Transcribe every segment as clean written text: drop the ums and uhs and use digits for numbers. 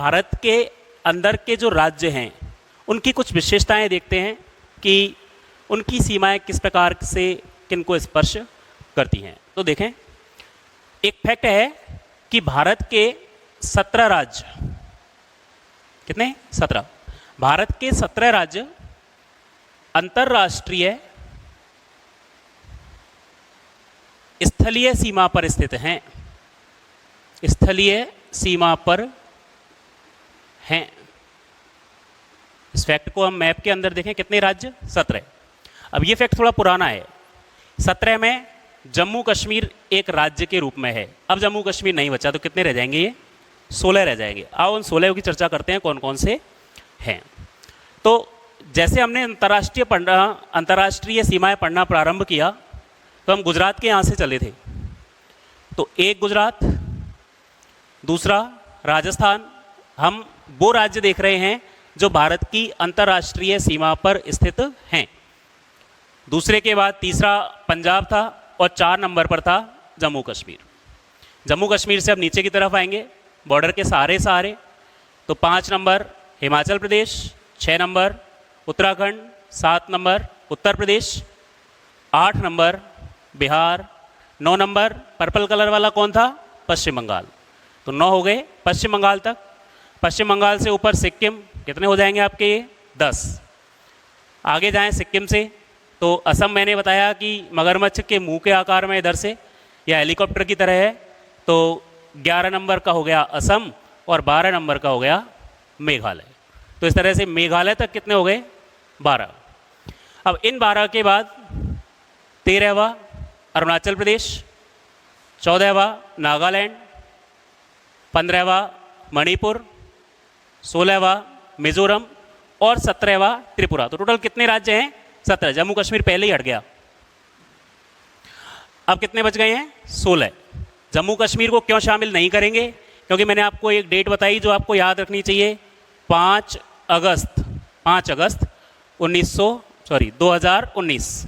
भारत के अंदर के जो राज्य हैं उनकी कुछ विशेषताएं देखते हैं कि उनकी सीमाएं किस प्रकार से किनको स्पर्श करती हैं। तो देखें, एक फैक्ट है कि भारत के 17 राज्य, कितने? 17। भारत के 17 राज्य अंतर्राष्ट्रीय स्थलीय सीमा पर स्थित हैं। स्थलीय सीमा पर हैं। इस फैक्ट को हम मैप के अंदर देखें, कितने राज्य? 17। अब ये फैक्ट थोड़ा पुराना है। 17 में जम्मू कश्मीर एक राज्य के रूप में है। अब जम्मू कश्मीर नहीं बचा तो कितने रह जाएंगे? ये 16 रह जाएंगे। आओ उन 16 की चर्चा करते हैं, कौन कौन से हैं। तो जैसे हमने अंतर्राष्ट्रीय सीमाएं पढ़ना प्रारंभ किया तो हम गुजरात के यहाँ से चले थे। तो एक गुजरात, दूसरा राजस्थान, हम वो राज्य देख रहे हैं जो भारत की अंतर्राष्ट्रीय सीमा पर स्थित हैं। दूसरे के बाद तीसरा पंजाब था और 4 नंबर पर था जम्मू कश्मीर। जम्मू कश्मीर से अब नीचे की तरफ आएंगे बॉर्डर के सहारे। तो 5 number Himachal Pradesh, 6 number Uttarakhand, 7 number Uttar Pradesh, 8 number Bihar, 9 number purple colour वाला कौन था? पश्चिम बंगाल। तो 9 हो गए पश्चिम बंगाल तक। पश्चिम बंगाल से ऊपर सिक्किम, कितने हो जाएंगे आपके? ये 10। आगे जाएं सिक्किम से तो असम मैंने बताया कि मगरमच्छ के मुंह के आकार में इधर से या हेलीकॉप्टर की तरह है। तो 11 नंबर का हो गया असम और 12 नंबर का हो गया मेघालय। तो इस तरह से मेघालय तक कितने हो गए? 12। अब इन 12 के बाद 13वां अरुणाचल प्रदेश, 14वां नागालैंड, 15वां मणिपुर, 16वां मिजोरम और 17वां त्रिपुरा। तो टोटल कितने राज्य हैं? 17। जम्मू कश्मीर पहले ही हट गया। अब कितने बच गए हैं? 16। जम्मू कश्मीर को क्यों शामिल नहीं करेंगे? क्योंकि मैंने आपको एक डेट बताई जो आपको याद रखनी चाहिए, 5 अगस्त 2019।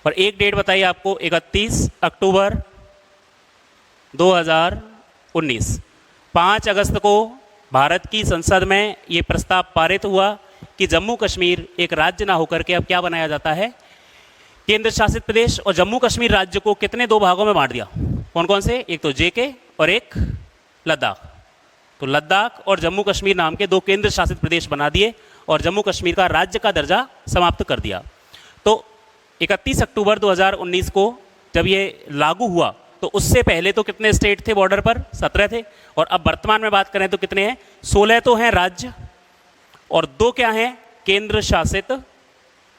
और एक डेट बताई आपको 31 अक्टूबर 2019। 5 अगस्त को भारत की संसद में ये प्रस्ताव पारित हुआ कि जम्मू कश्मीर एक राज्य ना होकर के अब क्या बनाया जाता है? केंद्र शासित प्रदेश। और जम्मू कश्मीर राज्य को कितने 2 भागों में बांट दिया? कौन कौन से? एक तो जेके और एक लद्दाख। तो लद्दाख और जम्मू कश्मीर नाम के 2 केंद्र शासित प्रदेश बना दिए और जम्मू कश्मीर का राज्य का दर्जा समाप्त कर दिया। तो 31 अक्टूबर 2019 को जब ये लागू हुआ तो उससे पहले तो कितने स्टेट थे बॉर्डर पर? 17 थे। और अब वर्तमान में बात करें तो कितने हैं? 16 तो हैं राज्य और 2 क्या हैं? केंद्र शासित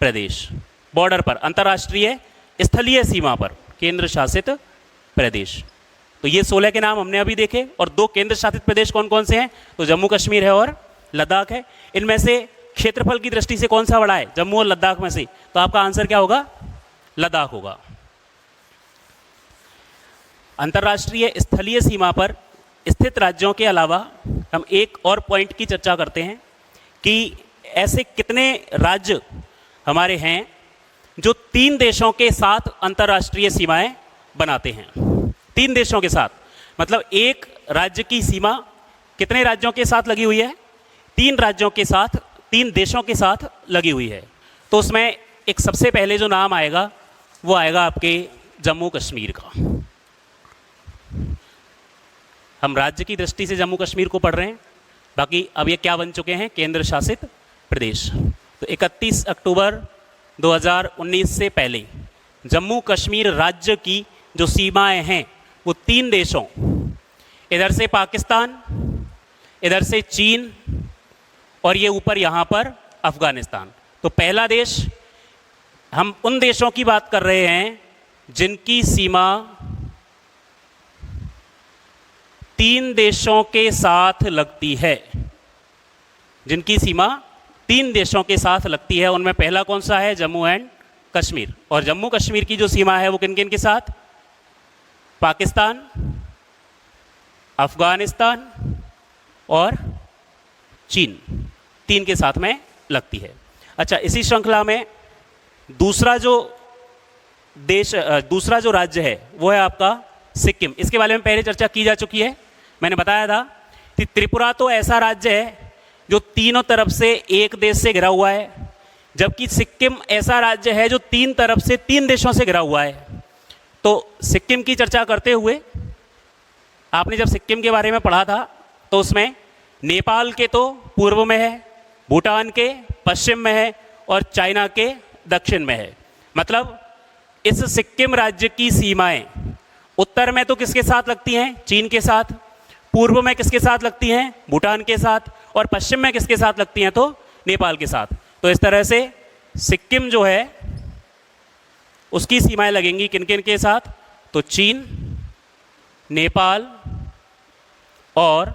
प्रदेश। बॉर्डर पर, अंतर्राष्ट्रीय स्थलीय सीमा पर केंद्र शासित प्रदेश। तो ये 16 के नाम हमने अभी देखे। और 2 केंद्र शासित प्रदेश कौन कौन से हैं? तो जम्मू कश्मीर है और लद्दाख है। इनमें से क्षेत्रफल की दृष्टि से कौन सा बड़ा है? जम्मू और लद्दाख में से। तो आपका आंसर क्या होगा? लद्दाख होगा। अंतर्राष्ट्रीय स्थलीय सीमा पर स्थित राज्यों के अलावा हम एक और पॉइंट की चर्चा करते हैं कि ऐसे कितने राज्य हमारे हैं जो 3 देशों के साथ अंतर्राष्ट्रीय सीमाएं बनाते हैं। 3 देशों के साथ, मतलब एक राज्य की सीमा कितने राज्यों के साथ लगी हुई है? 3 राज्यों के साथ, 3 देशों के साथ लगी हुई है। तो उसमें एक सबसे पहले जो नाम आएगा वो आएगा आपके जम्मू कश्मीर का। हम राज्य की दृष्टि से जम्मू कश्मीर को पढ़ रहे हैं, बाकी अब ये क्या बन चुके हैं? केंद्र शासित प्रदेश। तो 31 अक्टूबर 2019 से पहले जम्मू कश्मीर राज्य की जो सीमाएं हैं वो 3 देशों, इधर से पाकिस्तान, इधर से चीन और ये ऊपर यहाँ पर अफगानिस्तान। तो पहला देश, हम उन देशों की बात कर रहे हैं जिनकी सीमा 3 देशों के साथ लगती है। जिनकी सीमा 3 देशों के साथ लगती है, उनमें पहला कौन सा है? जम्मू एंड कश्मीर। और जम्मू कश्मीर की जो सीमा है वो किन किन के साथ? पाकिस्तान, अफगानिस्तान और चीन, 3 के साथ में लगती है। अच्छा, इसी श्रृंखला में दूसरा जो राज्य है वो है आपका सिक्किम। इसके बारे में पहले चर्चा की जा चुकी है। मैंने बताया था त्रिपुरा तो ऐसा राज्य है जो तीनों तरफ से एक देश से घिरा हुआ है, जबकि सिक्किम ऐसा राज्य है जो तीन तरफ से तीन देशों से घिरा हुआ है। तो सिक्किम की चर्चा करते हुए आपने जब सिक्किम के बारे में पढ़ा था तो उसमें नेपाल के तो पूर्व में है, भूटान के पश्चिम में है और चाइना के दक्षिण में है। मतलब इस सिक्किम राज्य की सीमाएं उत्तर में तो किसके साथ लगती हैं? चीन के साथ। पूर्व में किसके साथ लगती हैं? भूटान के साथ। और पश्चिम में किसके साथ लगती हैं? तो नेपाल के साथ। तो इस तरह से सिक्किम जो है उसकी सीमाएं लगेंगी किन किन के साथ? तो चीन, नेपाल और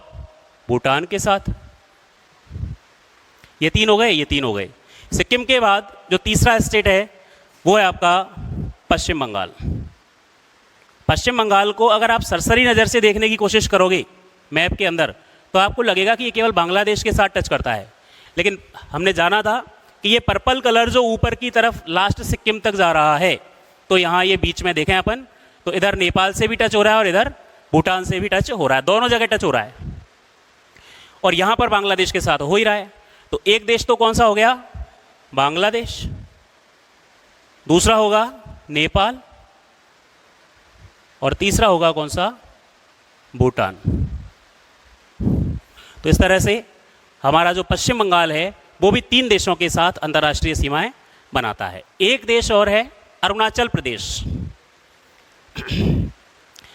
भूटान के साथ। ये तीन हो गए, ये तीन हो गए। सिक्किम के बाद जो तीसरा स्टेट है वो है आपका पश्चिम बंगाल। पश्चिम बंगाल को अगर आप सरसरी नज़र से देखने की कोशिश करोगे मैप के अंदर तो आपको लगेगा कि ये केवल बांग्लादेश के साथ टच करता है, लेकिन हमने जाना था कि ये पर्पल कलर जो ऊपर की तरफ लास्ट सिक्किम तक जा रहा है, तो यहाँ ये बीच में देखें अपन, तो इधर नेपाल से भी टच हो रहा है और इधर भूटान से भी टच हो रहा है, दोनों जगह टच हो रहा है। और यहाँ पर बांग्लादेश के साथ हो ही रहा है। तो एक देश तो कौन सा हो गया? बांग्लादेश। दूसरा होगा नेपाल और तीसरा होगा कौन सा? भूटान। तो इस तरह से हमारा जो पश्चिम बंगाल है वो भी तीन देशों के साथ अंतर्राष्ट्रीय सीमाएं बनाता है। एक देश और है अरुणाचल प्रदेश,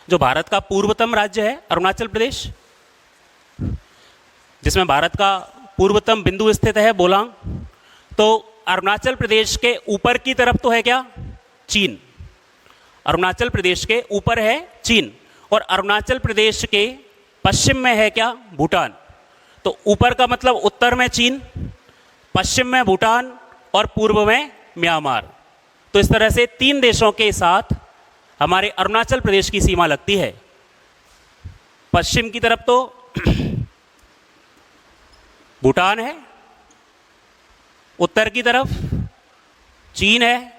जो भारत का पूर्वतम राज्य है। अरुणाचल प्रदेश जिसमें भारत का पूर्वतम बिंदु स्थित है बोलांग। तो अरुणाचल प्रदेश के ऊपर की तरफ तो है क्या? चीन। अरुणाचल प्रदेश के ऊपर है चीन और अरुणाचल प्रदेश के पश्चिम में है क्या? भूटान। तो ऊपर का मतलब उत्तर में चीन, पश्चिम में भूटान और पूर्व में म्यांमार। तो इस तरह से तीन देशों के साथ हमारे अरुणाचल प्रदेश की सीमा लगती है। पश्चिम की तरफ तो भूटान है, उत्तर की तरफ चीन है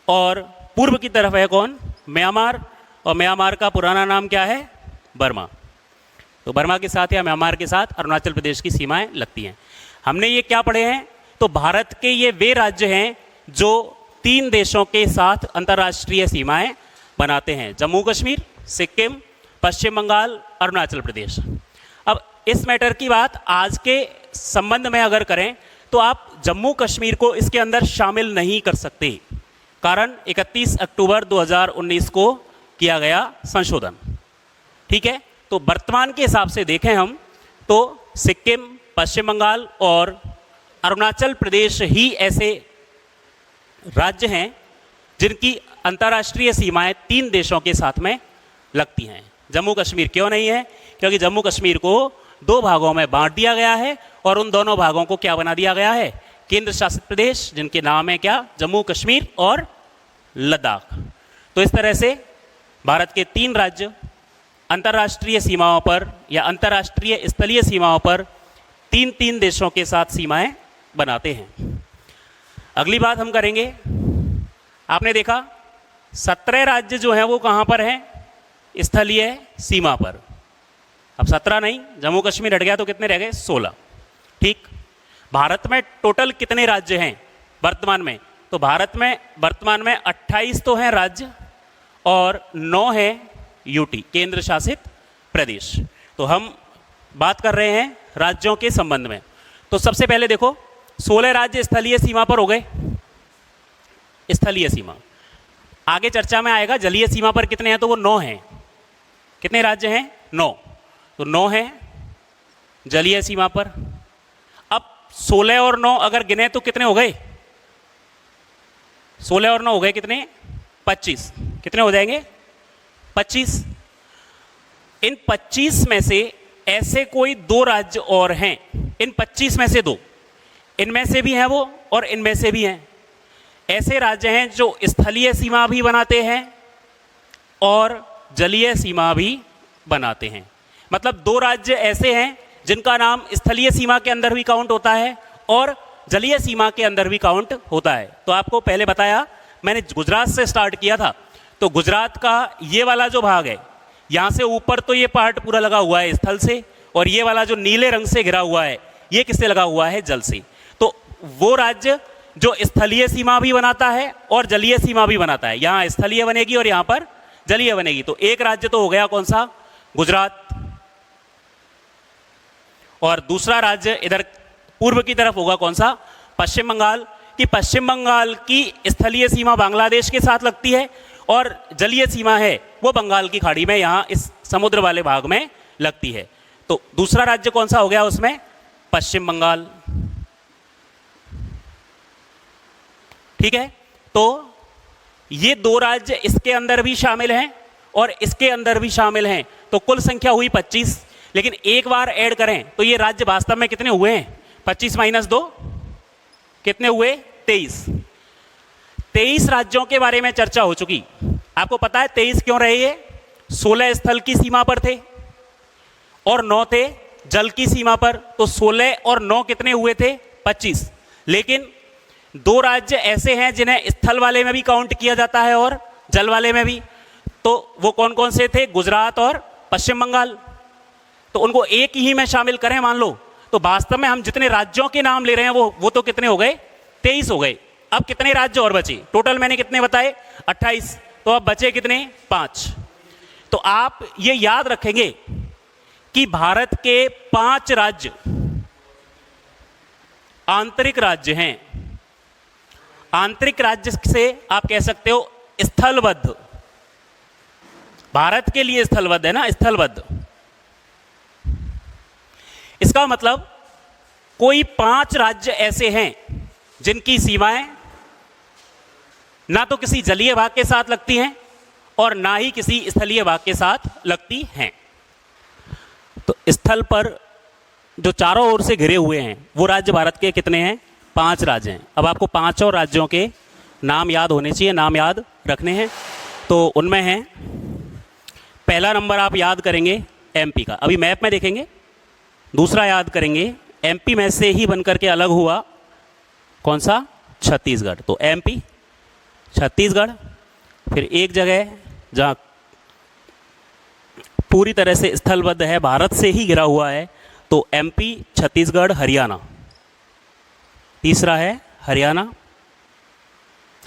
और पूर्व की तरफ है कौन? म्यांमार। और म्यांमार का पुराना नाम क्या है? बर्मा। तो बर्मा के साथ या म्यांमार के साथ अरुणाचल प्रदेश की सीमाएं लगती हैं। हमने ये क्या पढ़े हैं? तो भारत के ये वे राज्य हैं जो तीन देशों के साथ अंतर्राष्ट्रीय सीमाएं बनाते हैं: जम्मू कश्मीर, सिक्किम, पश्चिम बंगाल, अरुणाचल प्रदेश। अब इस मैटर की बात आज के संबंध में अगर करें तो आप जम्मू कश्मीर को इसके अंदर शामिल नहीं कर सकते, कारण 31 अक्टूबर 2019 को किया गया संशोधन। ठीक है, तो वर्तमान के हिसाब से देखें हम तो सिक्किम, पश्चिम बंगाल और अरुणाचल प्रदेश ही ऐसे राज्य हैं जिनकी अंतर्राष्ट्रीय सीमाएं तीन देशों के साथ में लगती हैं। जम्मू कश्मीर क्यों नहीं है? क्योंकि जम्मू कश्मीर को दो भागों में बांट दिया गया है और उन दोनों भागों को क्या बना दिया गया है? केंद्र शासित प्रदेश, जिनके नाम है क्या? जम्मू कश्मीर और लद्दाख। तो इस तरह से भारत के तीन राज्य अंतर्राष्ट्रीय सीमाओं पर या अंतर्राष्ट्रीय स्थलीय सीमाओं पर तीन तीन देशों के साथ सीमाएं बनाते हैं। अगली बात हम करेंगे, आपने देखा 17 राज्य जो हैं वो कहाँ पर हैं? स्थलीय सीमा पर। अब 17 नहीं, जम्मू कश्मीर हट गया तो कितने रह गए? 16। ठीक, भारत में टोटल कितने राज्य हैं वर्तमान में? तो भारत में वर्तमान में 28 तो हैं राज्य और 9 हैं यूटी, केंद्र शासित प्रदेश। तो हम बात कर रहे हैं राज्यों के संबंध में। तो सबसे पहले देखो 16 राज्य स्थलीय सीमा पर हो गए। स्थलीय सीमा आगे चर्चा में आएगा। जलीय सीमा पर कितने हैं? तो वो 9 हैं। कितने राज्य हैं? 9। तो 9 हैं जलीय सीमा पर। अब 16 और 9 अगर गिने तो कितने हो गए? 16 और 9 हो गए कितने? 25। कितने हो जाएंगे? 25। इन 25 में से ऐसे कोई 2 राज्य और हैं। इन 25 में से 2, इनमें से भी हैं वो और इनमें से भी हैं। ऐसे राज्य हैं जो स्थलीय सीमा भी बनाते हैं और जलीय सीमा भी बनाते हैं। मतलब 2 राज्य ऐसे हैं जिनका नाम स्थलीय सीमा के अंदर भी काउंट होता है और जलीय सीमा के अंदर भी काउंट होता है। तो आपको पहले बताया, मैंने गुजरात से स्टार्ट किया था। तो गुजरात का ये वाला जो भाग है, यहाँ से ऊपर तो ये पार्ट पूरा लगा हुआ है स्थल से और ये वाला जो नीले रंग से घिरा हुआ है ये किससे लगा हुआ है? जल से। तो वो राज्य जो स्थलीय सीमा भी बनाता है और जलीय सीमा भी बनाता है, यहां स्थलीय बनेगी और यहां पर जलीय बनेगी। तो एक राज्य तो हो गया कौन सा? गुजरात। और दूसरा राज्य इधर पूर्व की तरफ होगा कौन सा? पश्चिम बंगाल। कि पश्चिम बंगाल की स्थलीय सीमा बांग्लादेश के साथ लगती है और जलीय सीमा है वो बंगाल की खाड़ी में, यहां इस समुद्र वाले भाग में लगती है। तो दूसरा राज्य कौन सा हो गया उसमें? पश्चिम बंगाल। ठीक है, तो ये दो राज्य इसके अंदर भी शामिल हैं और इसके अंदर भी शामिल हैं, तो कुल संख्या हुई 25। लेकिन एक बार ऐड करें तो ये राज्य वास्तव में कितने हुए हैं? 25 माइनस 2 कितने हुए? 23। 23 राज्यों के बारे में चर्चा हो चुकी। आपको पता है 23 क्यों रहे? ये 16 स्थल की सीमा पर थे और 9 थे जल की सीमा पर। तो 16 और 9 कितने हुए थे? 25। लेकिन दो राज्य ऐसे हैं जिन्हें स्थल वाले में भी काउंट किया जाता है और जल वाले में भी। तो वो कौन कौन से थे? गुजरात और पश्चिम बंगाल। तो उनको एक ही में शामिल करें मान लो, तो वास्तव में हम जितने राज्यों के नाम ले रहे हैं वो तो कितने हो गए? 23 हो गए। अब कितने राज्य और बचे? टोटल मैंने कितने बताए? 28। तो अब बचे कितने? 5। तो आप ये याद रखेंगे कि भारत के 5 राज्य आंतरिक राज्य हैं। आंतरिक राज्य से आप कह सकते हो स्थलबद्ध। भारत के लिए स्थलबद्ध है ना, स्थलबद्ध। इसका मतलब कोई 5 राज्य ऐसे हैं जिनकी सीमाएं ना तो किसी जलीय भाग के साथ लगती हैं और ना ही किसी स्थलीय भाग के साथ लगती हैं। तो स्थल पर जो चारों ओर से घिरे हुए हैं वो राज्य भारत के कितने हैं? 5 राज्य हैं। अब आपको 5 और राज्यों के नाम याद होने चाहिए, नाम याद रखने हैं। तो उनमें हैं, पहला नंबर आप याद करेंगे एमपी का, अभी मैप में देखेंगे। दूसरा याद करेंगे एमपी में से ही बनकर के अलग हुआ कौन सा? छत्तीसगढ़। तो एमपी छत्तीसगढ़। फिर एक जगह जहाँ पूरी तरह से स्थलबद्ध है, भारत से ही घिरा हुआ है, तो एमपी, छत्तीसगढ़, हरियाणा। तीसरा है हरियाणा।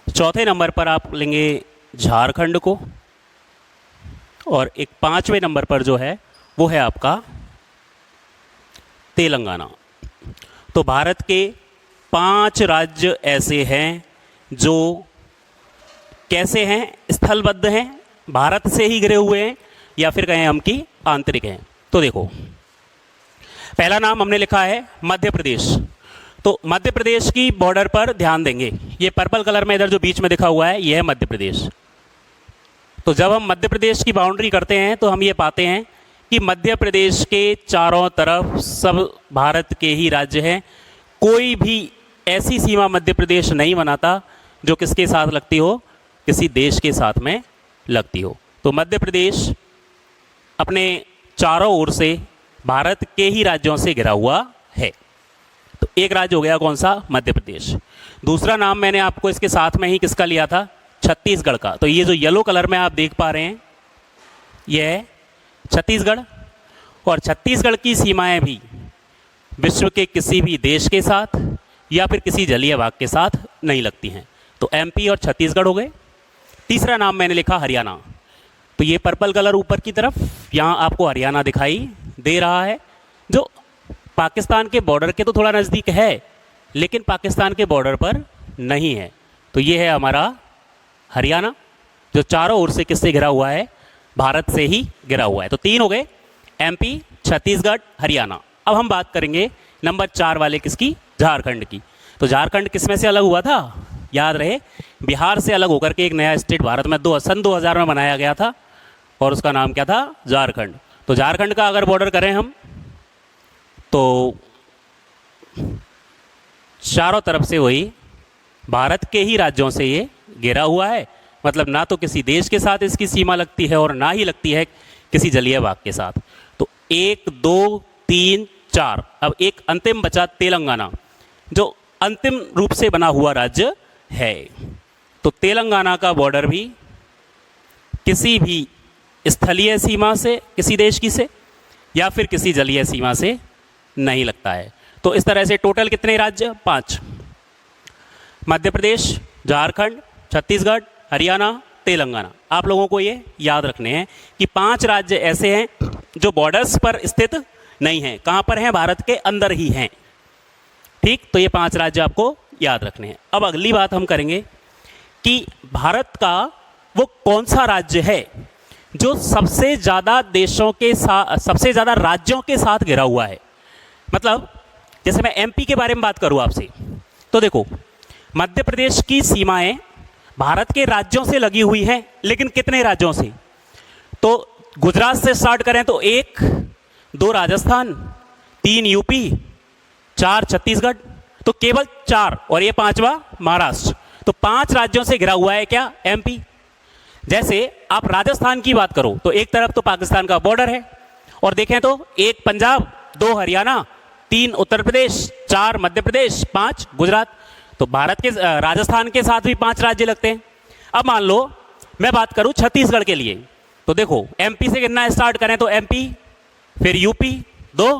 चौथे नंबर पर आप लेंगे झारखंड को और एक 5वें नंबर पर जो है वो है आपका तेलंगाना। तो भारत के 5 राज्य ऐसे हैं जो कैसे हैं? स्थलबद्ध हैं, भारत से ही घिरे हुए हैं, या फिर कहें हम कि आंतरिक हैं। तो देखो, पहला नाम हमने लिखा है मध्य प्रदेश। तो मध्य प्रदेश की बॉर्डर पर ध्यान देंगे, ये पर्पल कलर में इधर जो बीच में दिखा हुआ है ये है मध्य प्रदेश। तो जब हम मध्य प्रदेश की बाउंड्री करते हैं तो हम ये पाते हैं कि मध्य प्रदेश के चारों तरफ सब भारत के ही राज्य हैं। कोई भी ऐसी सीमा मध्य प्रदेश नहीं बनाता जो किसके साथ लगती हो? किसी देश के साथ में लगती हो। तो मध्य प्रदेश अपने चारों ओर से भारत के ही राज्यों से घिरा हुआ है। तो एक राज्य हो गया कौन सा? मध्य प्रदेश। दूसरा नाम मैंने आपको इसके साथ में ही किसका लिया था? छत्तीसगढ़ का। तो ये जो येलो कलर में आप देख पा रहे हैं यह है छत्तीसगढ़। और छत्तीसगढ़ की सीमाएं भी विश्व के किसी भी देश के साथ या फिर किसी जलीय भाग के साथ नहीं लगती हैं। तो एमपी और छत्तीसगढ़ हो गए। तीसरा नाम मैंने लिखा हरियाणा। तो ये पर्पल कलर ऊपर की तरफ, यहाँ आपको हरियाणा दिखाई दे रहा है, जो पाकिस्तान के बॉर्डर के तो थोड़ा नज़दीक है लेकिन पाकिस्तान के बॉर्डर पर नहीं है। तो ये है हमारा हरियाणा, जो चारों ओर से किससे घिरा हुआ है? भारत से ही घिरा हुआ है। तो 3 हो गए, एमपी, छत्तीसगढ़, हरियाणा। अब हम बात करेंगे नंबर 4 वाले किसकी? झारखंड की। तो झारखंड किसमें से अलग हुआ था? याद रहे, बिहार से अलग होकर के एक नया स्टेट भारत में सन 2000 में बनाया गया था और उसका नाम क्या था? झारखंड। तो झारखंड का अगर बॉर्डर करें हम तो चारों तरफ से वही भारत के ही राज्यों से ये घिरा हुआ है। मतलब ना तो किसी देश के साथ इसकी सीमा लगती है और ना ही लगती है किसी जलीय भाग के साथ। तो 1, 2, 3, 4। अब एक अंतिम बचा तेलंगाना, जो अंतिम रूप से बना हुआ राज्य है। तो तेलंगाना का बॉर्डर भी किसी भी स्थलीय सीमा से किसी देश की से या फिर किसी जलीय सीमा से नहीं लगता है। तो इस तरह से टोटल कितने राज्य? 5। मध्य प्रदेश, झारखंड, छत्तीसगढ़, हरियाणा, तेलंगाना। आप लोगों को ये याद रखने हैं कि 5 राज्य ऐसे हैं जो बॉर्डर्स पर स्थित नहीं हैं। कहाँ पर हैं? भारत के अंदर ही हैं। ठीक, तो ये 5 राज्य आपको याद रखने हैं। अब अगली बात हम करेंगे कि भारत का वो कौन सा राज्य है जो सबसे ज़्यादा देशों के साथ, सबसे ज़्यादा राज्यों के साथ घिरा हुआ है। मतलब जैसे मैं एमपी के बारे में बात करूँ आपसे, तो देखो मध्य प्रदेश की सीमाएं भारत के राज्यों से लगी हुई हैं, लेकिन कितने राज्यों से? तो गुजरात से स्टार्ट करें तो 1, 2 राजस्थान, 3 यूपी, 4 छत्तीसगढ़, तो केवल 4, और ये 5वां महाराष्ट्र। तो 5 राज्यों से घिरा हुआ है क्या? एमपी। जैसे आप राजस्थान की बात करो तो एक तरफ तो पाकिस्तान का बॉर्डर है, और देखें तो 1 पंजाब, 2 हरियाणा, 3 उत्तर प्रदेश, 4 मध्य प्रदेश, 5 गुजरात। तो भारत के राजस्थान के साथ भी 5 राज्य लगते हैं। अब मान लो मैं बात करूं छत्तीसगढ़ के लिए, तो देखो एमपी से गिनना स्टार्ट करें तो एमपी, फिर यूपी 2,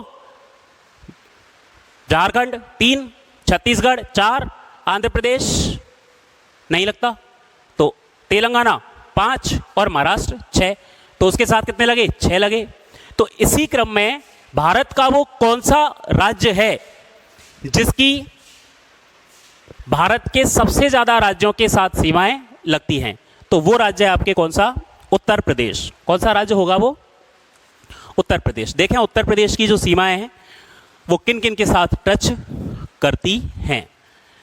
झारखंड 3, छत्तीसगढ़ 4, आंध्र प्रदेश नहीं लगता, तो तेलंगाना 5 और महाराष्ट्र 6। तो उसके साथ कितने लगे? 6 लगे। तो इसी क्रम में भारत का वो कौन सा राज्य है जिसकी भारत के सबसे ज्यादा राज्यों के साथ सीमाएं लगती हैं? तो वो राज्य है आपके कौन सा? उत्तर प्रदेश। कौन सा राज्य होगा वो? उत्तर प्रदेश। देखें उत्तर प्रदेश की जो सीमाएं हैं वो किन किन के साथ टच करती हैं।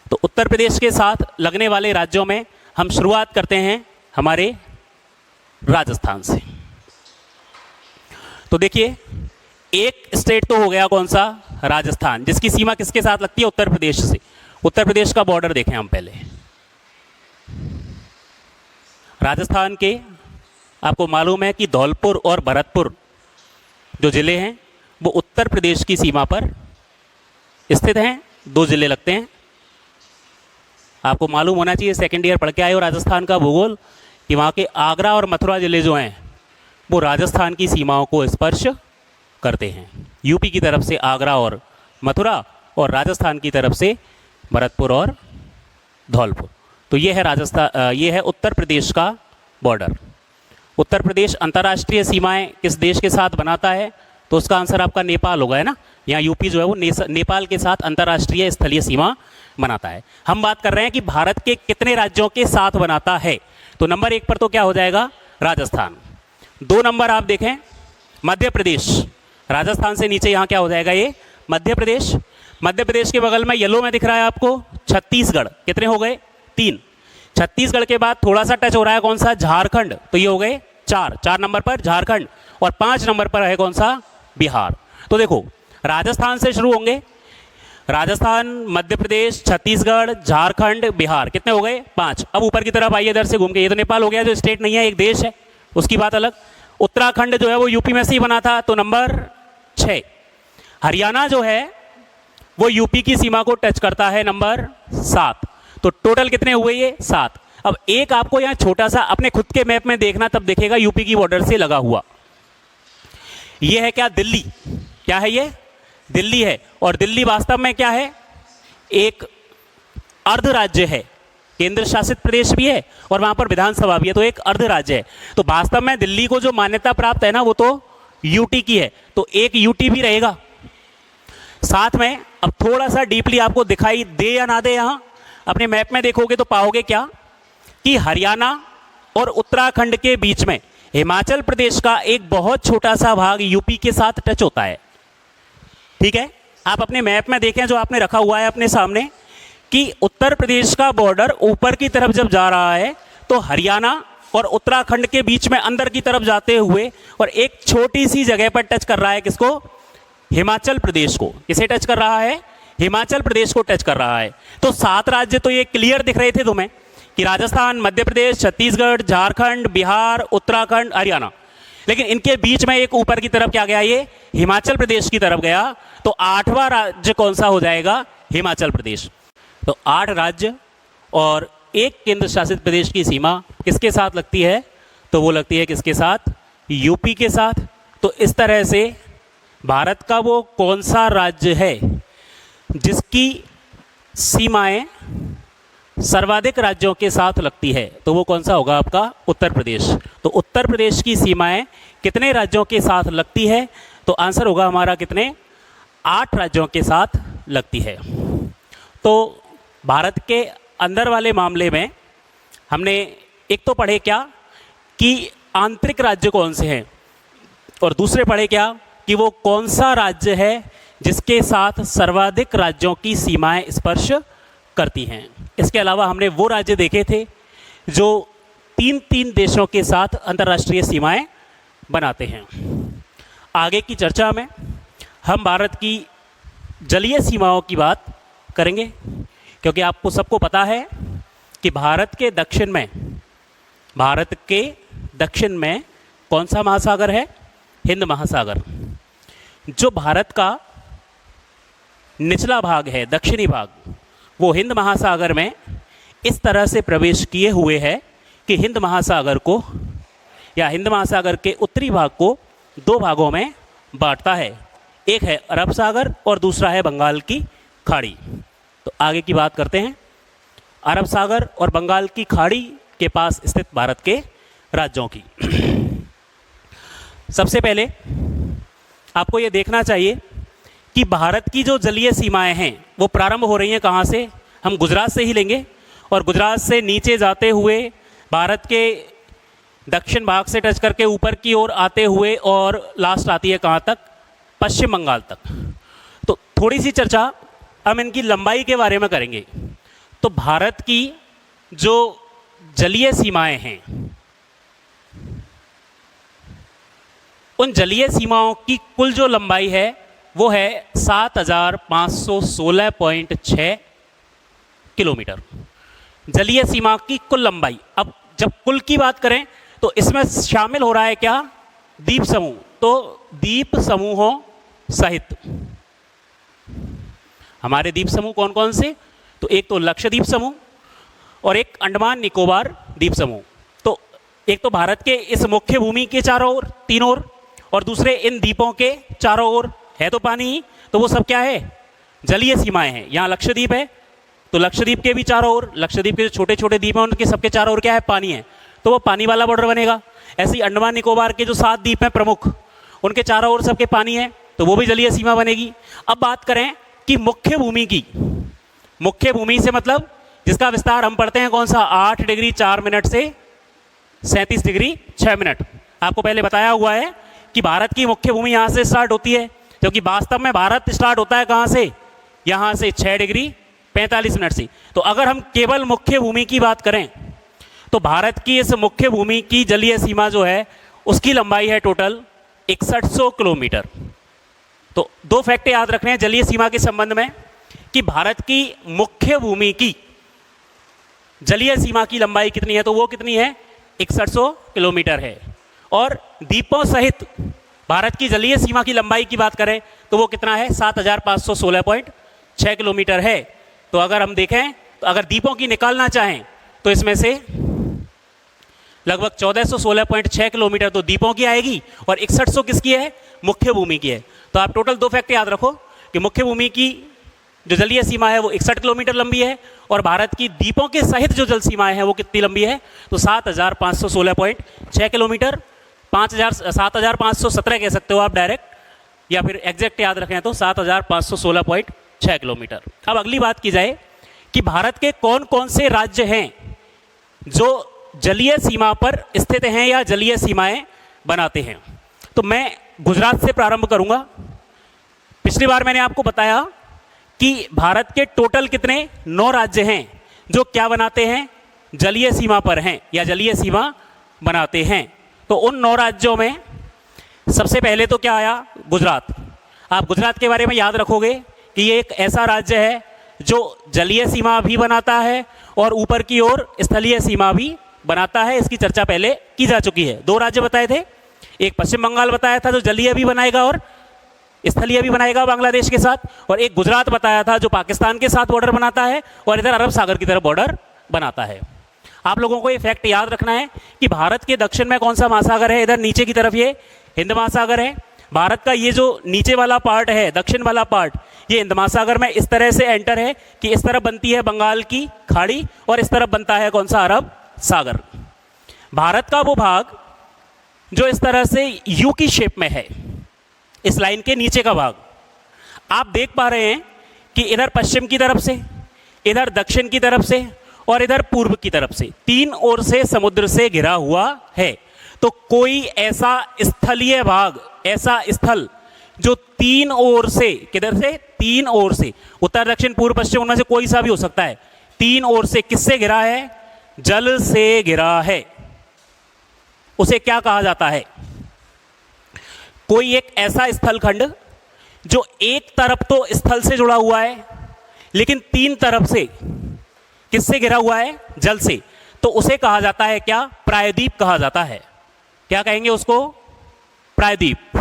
तो उत्तर प्रदेश के साथ लगने वाले राज्यों में हम शुरुआत करते हैं हमारे राजस्थान से। तो देखिए एक स्टेट तो हो गया कौन सा? राजस्थान, जिसकी सीमा किसके साथ लगती है? उत्तर प्रदेश से। उत्तर प्रदेश का बॉर्डर देखें हम पहले। राजस्थान के आपको मालूम है कि धौलपुर और भरतपुर जो जिले हैं वो उत्तर प्रदेश की सीमा पर स्थित हैं। 2 जिले लगते हैं। आपको मालूम होना चाहिए, सेकेंड ईयर पढ़ के आए हो राजस्थान का भूगोल, कि वहाँ के आगरा और मथुरा जिले जो हैं वो राजस्थान की सीमाओं को स्पर्श करते हैं। यूपी की तरफ से आगरा और मथुरा, और राजस्थान की तरफ से भरतपुर और धौलपुर। तो ये है राजस्थान, ये है उत्तर प्रदेश का बॉर्डर। उत्तर प्रदेश अंतर्राष्ट्रीय सीमाएं किस देश के साथ बनाता है? तो उसका आंसर आपका नेपाल होगा, है ना। यहाँ यूपी जो है वो नेपाल के साथ अंतर्राष्ट्रीय स्थलीय सीमा बनाता है। हम बात कर रहे हैं कि भारत के कितने राज्यों के साथ बनाता है। तो नंबर 1 पर तो क्या हो जाएगा? राजस्थान। 2 नंबर आप देखें मध्य प्रदेश। राजस्थान से नीचे यहाँ क्या हो जाएगा? ये मध्य प्रदेश। मध्य प्रदेश के बगल में येलो में दिख रहा है आपको छत्तीसगढ़। कितने हो गए? 3। छत्तीसगढ़ के बाद थोड़ा सा टच हो रहा है कौन सा? झारखंड। तो ये हो गए 4 नंबर पर झारखंड, और 5 नंबर पर है कौन सा? बिहार। तो देखो राजस्थान से शुरू होंगे, राजस्थान, मध्य प्रदेश, छत्तीसगढ़, झारखंड, बिहार। कितने हो गए? 5। अब ऊपर की तरफ आइए इधर से घूम के। ये तो नेपाल हो गया, जो स्टेट नहीं है, एक देश है, उसकी बात अलग। उत्तराखंड जो है वो यूपी में से ही बना था, तो नंबर 6। हरियाणा जो है वो यूपी की सीमा को टच करता है, नंबर 7। तो टोटल कितने हुए? ये 7। अब एक आपको यहाँ छोटा सा अपने खुद के मैप में देखना, तब देखेगा यूपी की बॉर्डर से लगा हुआ। ये है क्या? दिल्ली। क्या है ये? दिल्ली है। और दिल्ली वास्तव में क्या है? एक अर्ध राज्य है, केंद्र शासित प्रदेश भी है और वहां पर विधानसभा भी है, तो एक अर्ध राज्य है। तो वास्तव में दिल्ली को जो मान्यता प्राप्त है ना, वो तो यूटी की है, तो एक यूटी भी रहेगा साथ में। अब थोड़ा सा डीपली आपको दिखाई दे या ना दे, यहां अपने मैप में देखोगे तो पाओगे क्या कि हरियाणा और उत्तराखंड के बीच में हिमाचल प्रदेश का एक बहुत छोटा सा भाग यूपी के साथ टच होता है। ठीक है, आप अपने मैप में देखें जो आपने रखा हुआ है अपने सामने, कि उत्तर प्रदेश का बॉर्डर ऊपर की तरफ जब जा रहा है तो हरियाणा और उत्तराखंड के बीच में अंदर की तरफ जाते हुए और एक छोटी सी जगह पर टच कर रहा है किसको? हिमाचल प्रदेश को। किसे टच कर रहा है? हिमाचल प्रदेश को टच कर रहा है। तो 7 राज्य तो ये क्लियर दिख रहे थे तुम्हें कि राजस्थान, मध्य प्रदेश, छत्तीसगढ़, झारखंड, बिहार, उत्तराखंड, हरियाणा, लेकिन इनके बीच में एक ऊपर की तरफ क्या गया? ये हिमाचल प्रदेश की तरफ गया। तो 8वां राज्य कौन सा हो जाएगा? हिमाचल प्रदेश। तो 8 राज्य और एक केंद्र शासित प्रदेश की सीमा किसके साथ लगती है? तो वो लगती है किसके साथ? यूपी के साथ। तो इस तरह से भारत का वो कौन सा राज्य है जिसकी सीमाएं सर्वाधिक राज्यों के साथ लगती है? तो वो कौन सा होगा आपका? उत्तर प्रदेश। तो उत्तर प्रदेश की सीमाएं कितने राज्यों के साथ लगती है? तो आंसर होगा हमारा कितने? 8 राज्यों के साथ लगती है। तो भारत के अंदर वाले मामले में हमने एक तो पढ़े क्या कि आंतरिक राज्य कौन से हैं, और दूसरे पढ़े क्या कि वो कौन सा राज्य है जिसके साथ सर्वाधिक राज्यों की सीमाएं स्पर्श करती हैं। इसके अलावा हमने वो राज्य देखे थे जो 3-3 देशों के साथ अंतर्राष्ट्रीय सीमाएं बनाते हैं। आगे की चर्चा में हम भारत की जलीय सीमाओं की बात करेंगे, क्योंकि आपको सबको पता है कि भारत के दक्षिण में कौन सा महासागर है? हिंद महासागर। जो भारत का निचला भाग है, दक्षिणी भाग, वो हिंद महासागर में इस तरह से प्रवेश किए हुए है कि हिंद महासागर को या हिंद महासागर के उत्तरी भाग को 2 भागों में बांटता है। एक है अरब सागर और दूसरा है बंगाल की खाड़ी। तो आगे की बात करते हैं। अरब सागर और बंगाल की खाड़ी के पास स्थित भारत के राज्यों की। सबसे पहले आपको ये देखना चाहिए कि भारत की जो जलीय सीमाएं हैं वो प्रारंभ हो रही हैं कहाँ से? हम गुजरात से ही लेंगे, और गुजरात से नीचे जाते हुए भारत के दक्षिण भाग से टच करके ऊपर की ओर आते हुए और लास्ट आती है कहाँ तक? पश्चिम बंगाल तक। तो थोड़ी सी चर्चा हम इनकी लंबाई के बारे में करेंगे। तो भारत की जो जलीय सीमाएं हैं, उन जलीय सीमाओं की कुल जो लंबाई है वो है 7516.6 किलोमीटर। जलीय सीमा की कुल लंबाई। अब जब कुल की बात करें तो इसमें शामिल हो रहा है क्या? द्वीप समूह। तो द्वीप समूहों सहित हमारे द्वीप समूह कौन कौन से? तो एक तो लक्षद्वीप समूह और एक अंडमान निकोबार द्वीप समूह। तो एक तो भारत के इस मुख्य भूमि के चारों ओर, तीनों ओर, और दूसरे इन द्वीपों के चारों ओर है तो पानी ही। तो वो सब क्या है? जलीय सीमाएं हैं। यहाँ लक्षद्वीप है तो लक्षद्वीप के भी चारों ओर, लक्षद्वीप के जो छोटे छोटे द्वीप हैं उनके सबके चारों ओर क्या है? पानी है। तो वो पानी वाला बॉर्डर बनेगा। ऐसे ही अंडमान निकोबार के जो 7 द्वीप हैं प्रमुख, उनके चारों ओर सबके पानी है, तो वो भी जलीय सीमा बनेगी। अब बात करें कि मुख्य भूमि की। मुख्य भूमि से मतलब जिसका विस्तार हम पढ़ते हैं कौन सा? 8 डिग्री 4 मिनट से 37 डिग्री 6 मिनट। आपको पहले बताया हुआ है कि भारत की मुख्य भूमि यहाँ से स्टार्ट होती है, क्योंकि वास्तव में भारत स्टार्ट होता है कहाँ से? यहाँ से 6 डिग्री 45 मिनट से। तो अगर हम केवल मुख्य भूमि की बात करें तो भारत की इस मुख्य भूमि की जलीय सीमा जो है उसकी लंबाई है टोटल 6100 किलोमीटर। तो 2 फैक्ट याद रखने हैं जलीय सीमा के संबंध में कि भारत की मुख्य भूमि की जलीय सीमा की लंबाई कितनी है? तो वो कितनी है? 6100 किलोमीटर है। और द्वीपों सहित भारत की जलीय सीमा की लंबाई की बात करें तो वो कितना है? 7516.6 किलोमीटर है। तो अगर हम देखें तो अगर द्वीपों की निकालना चाहें तो इसमें से लगभग 1416.6 किलोमीटर तो द्वीपों की आएगी और 6100 किसकी है? मुख्य भूमि की है। तो आप टोटल 2 फैक्ट याद रखो कि मुख्य भूमि की जो जलीय सीमा है वो 61 किलोमीटर लंबी है, और भारत की द्वीपों के सहित जो जल सीमाएं हैं वो कितनी लंबी है? तो 7516.6 किलोमीटर। 7517 कह सकते हो आप डायरेक्ट, या फिर एग्जैक्ट याद रखें तो 7516.6 किलोमीटर। अब अगली बात की जाए कि भारत के कौन कौन से राज्य हैं जो जलीय सीमा पर स्थित हैं या जलीय सीमाएं बनाते हैं। तो मैं गुजरात से प्रारंभ करूंगा। पिछली बार मैंने आपको बताया कि भारत के टोटल कितने 9 राज्य हैं जो क्या बनाते हैं? जलीय सीमा पर हैं या जलीय सीमा बनाते हैं। तो उन 9 राज्यों में सबसे पहले तो क्या आया? गुजरात। आप गुजरात के बारे में याद रखोगे कि ये एक ऐसा राज्य है जो जलीय सीमा भी बनाता है और ऊपर की ओर स्थलीय सीमा भी बनाता है। इसकी चर्चा पहले की जा चुकी है। 2 राज्य बताए थे, एक पश्चिम बंगाल बताया था जो जलीय भी बनाएगा और स्थलीय भी बनाएगा बांग्लादेश के साथ, और एक गुजरात बताया था जो पाकिस्तान के साथ बॉर्डर बनाता है और इधर अरब सागर की तरफ बॉर्डर बनाता है। आप लोगों को ये फैक्ट याद रखना है कि भारत के दक्षिण में कौन सा महासागर है? इधर नीचे की तरफ ये हिंद महासागर है। भारत का ये जो नीचे वाला पार्ट है, दक्षिण वाला पार्ट, ये हिंद महासागर में इस तरह से एंटर है कि इस तरफ बनती है बंगाल की खाड़ी और इस तरफ बनता है कौन सा, अरब सागर। भारत का वो भाग जो इस तरह से यू की शेप में है, इस लाइन के नीचे का भाग, आप देख पा रहे हैं कि इधर पश्चिम की तरफ से, इधर दक्षिण की तरफ से और इधर पूर्व की तरफ से, तीन ओर से समुद्र से घिरा हुआ है। तो कोई ऐसा स्थलीय भाग, ऐसा स्थल जो तीन ओर से, किधर से, तीन ओर से, उत्तर दक्षिण पूर्व पश्चिम, उनमें से कोई सा भी हो सकता है, तीन ओर से किससे घिरा है, जल से घिरा है, उसे क्या कहा जाता है? कोई एक ऐसा स्थलखंड जो एक तरफ तो स्थल से जुड़ा हुआ है लेकिन तीन तरफ से किससे घिरा हुआ है, जल से, तो उसे कहा जाता है क्या, प्रायद्वीप कहा जाता है। क्या कहेंगे उसको, प्रायद्वीप।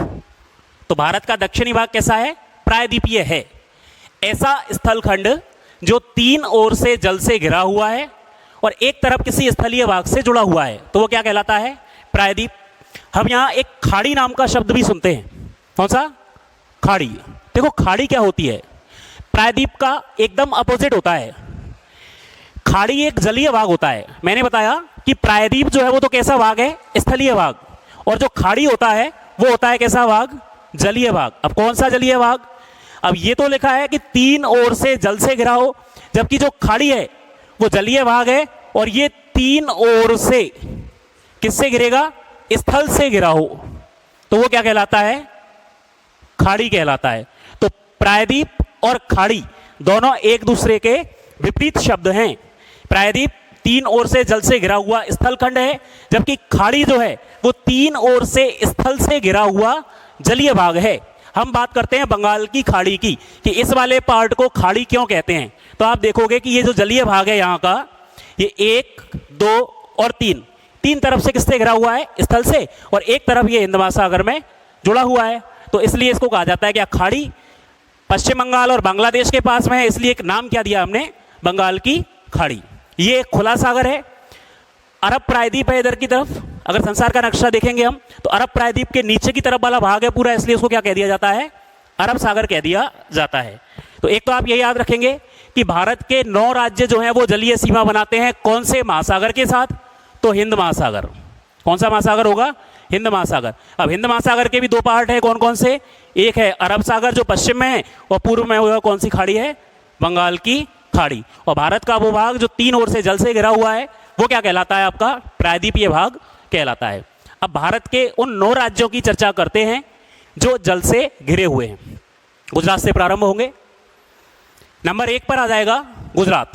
तो भारत का दक्षिणी भाग कैसा है, प्रायद्वीपीय है। ऐसा स्थलखंड जो तीन ओर से जल से घिरा हुआ है और एक तरफ किसी स्थलीय भाग से जुड़ा हुआ है, तो वो क्या कहलाता है, प्रायद्वीप। हम यहां एक खाड़ी नाम का शब्द भी सुनते हैं, कौन सा, खाड़ी। देखो खाड़ी क्या होती है, प्रायद्वीप का एकदम अपोजिट होता है। खाड़ी एक जलीय भाग होता है। मैंने बताया कि प्रायद्वीप जो है वो तो कैसा भाग है, स्थलीय भाग, और जो खाड़ी होता है वो होता है कैसा भाग, जलीय भाग। अब कौन सा जलीय भाग, अब ये तो लिखा है कि तीन ओर से जल से घिरा हो, जबकि जो खाड़ी है वो जलीय भाग है और ये तीन ओर से किससे घिरेगा, स्थल से घिरा हो, तो वो क्या कहलाता है, खाड़ी कहलाता है। तो प्रायद्वीप और खाड़ी दोनों एक दूसरे के विपरीत शब्द हैं। प्रायद्वीप तीन ओर से जल से घिरा हुआ स्थलखंड है, जबकि खाड़ी जो है वो तीन ओर से स्थल से घिरा हुआ जलीय भाग है। हम बात करते हैं बंगाल की खाड़ी की, कि इस वाले पार्ट को खाड़ी क्यों कहते हैं। तो आप देखोगे कि ये जो जलीय भाग है यहाँ का, ये एक, दो और तीन, तीन तरफ से किससे घिरा हुआ है, स्थल से, और एक तरफ ये हिंद महासागर में जुड़ा हुआ है। तो इसलिए इसको कहा जाता है क्या, खाड़ी। पश्चिम बंगाल और बांग्लादेश के पास में है, इसलिए एक नाम क्या दिया हमने, बंगाल की खाड़ी। ये एक खुला सागर है, अरब प्रायद्वीप है इधर की तरफ। अगर संसार का नक्शा देखेंगे हम, तो अरब प्रायद्वीप के नीचे की तरफ वाला भाग है पूरा, इसलिए उसको क्या कह दिया जाता है, अरब सागर कह दिया जाता है। तो एक तो आप ये याद रखेंगे कि भारत के 9 राज्य जो हैं वो जलीय सीमा बनाते हैं, कौन से महासागर के साथ, तो हिंद महासागर। कौन सा महासागर होगा, हिंद महासागर। अब हिंद महासागर के भी दो पार्ट है, कौन कौन से, एक है अरब सागर जो पश्चिम में है, और पूर्व में होगा कौन सी खाड़ी है, बंगाल की खाड़ी। और भारत का वो भाग जो तीन ओर से जल से घिरा हुआ है वो क्या कहलाता है, आपका प्रायद्वीपीय भाग कहलाता है। अब भारत के उन 9 राज्यों की चर्चा करते हैं जो जल से घिरे हुए हैं। गुजरात से प्रारंभ होंगे। नंबर 1 पर आ जाएगा गुजरात,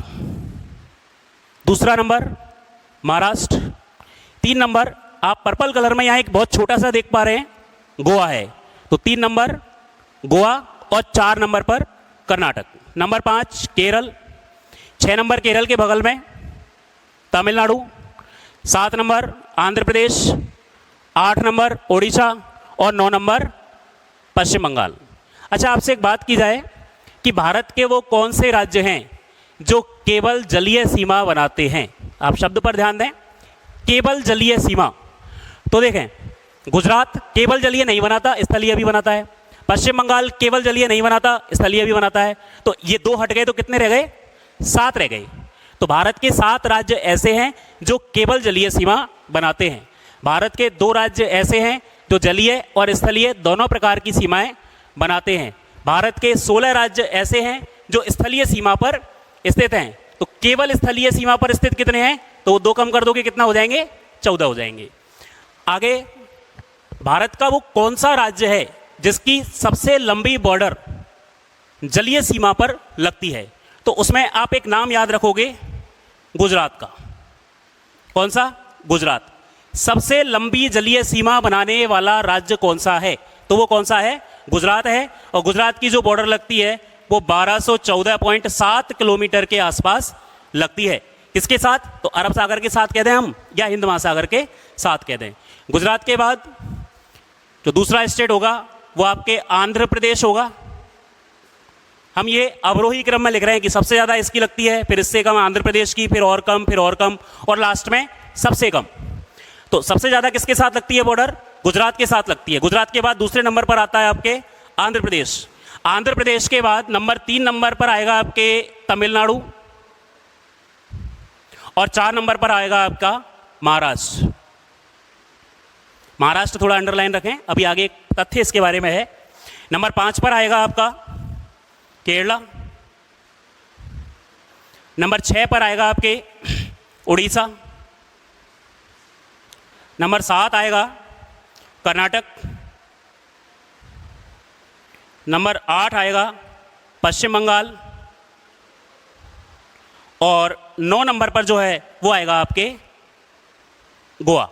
दूसरा नंबर महाराष्ट्र, 3 नंबर आप पर्पल कलर में यहाँ एक बहुत छोटा सा देख पा रहे हैं, गोवा है, तो 3 नंबर गोवा, और 4 नंबर पर कर्नाटक। नंबर 5 केरल, 6 नंबर केरल के बगल में तमिलनाडु, 7 नंबर आंध्र प्रदेश, 8 नंबर ओडिशा और 9 नंबर पश्चिम बंगाल। अच्छा, आपसे एक बात की जाए कि भारत के वो कौन से राज्य हैं जो केवल जलीय सीमा बनाते हैं। आप शब्द पर ध्यान दें, केवल जलीय सीमा। तो देखें, गुजरात केवल जलीय नहीं बनाता, स्थलीय भी बनाता है। पश्चिम बंगाल केवल जलीय नहीं बनाता, स्थलीय भी बनाता है। तो ये 2 हट गए तो कितने रह गए, 7 रह गए। तो भारत के 7 राज्य ऐसे हैं जो केवल जलीय सीमा बनाते हैं। भारत के 2 राज्य ऐसे हैं जो जलीय और स्थलीय दोनों प्रकार की सीमाएं बनाते हैं। भारत के 16 राज्य ऐसे हैं जो स्थलीय सीमा पर स्थित हैं। तो केवल स्थलीय सीमा पर स्थित कितने हैं, तो वो 2 कम कर दोगे कितना हो जाएंगे, 14 हो जाएंगे। आगे, भारत का वो कौन सा राज्य है जिसकी सबसे लंबी बॉर्डर जलीय सीमा पर लगती है, तो उसमें आप एक नाम याद रखोगे, गुजरात का। कौन सा, गुजरात। सबसे लंबी जलीय सीमा बनाने वाला राज्य कौन सा है, तो वो कौन सा है, गुजरात है। और गुजरात की जो बॉर्डर लगती है वो 1214.7 किलोमीटर के आसपास लगती है। किसके साथ, तो अरब सागर के साथ कह दें हम, या हिंद महासागर के साथ कह दें। गुजरात के बाद जो दूसरा स्टेट होगा वो आपके आंध्र प्रदेश होगा। हम ये अवरोही क्रम में लिख रहे हैं कि सबसे ज़्यादा इसकी लगती है, फिर इससे कम आंध्र प्रदेश की, फिर और कम, फिर और कम, और लास्ट में सबसे कम। तो सबसे ज़्यादा किसके साथ लगती है बॉर्डर, गुजरात के साथ लगती है। गुजरात के बाद दूसरे नंबर पर आता है आपके आंध्र प्रदेश। आंध्र प्रदेश के बाद तीन नंबर पर आएगा आपके तमिलनाडु, और 4 नंबर पर आएगा आपका महाराष्ट्र। महाराष्ट्र थोड़ा अंडरलाइन रखें, अभी आगे एक तथ्य इसके बारे में है। नंबर 5 पर आएगा आपका केरला। नंबर 6 पर आएगा आपके उड़ीसा। नंबर 7 आएगा कर्नाटक। नंबर 8 आएगा पश्चिम बंगाल, और 9 नंबर पर जो है वो आएगा आपके गोवा।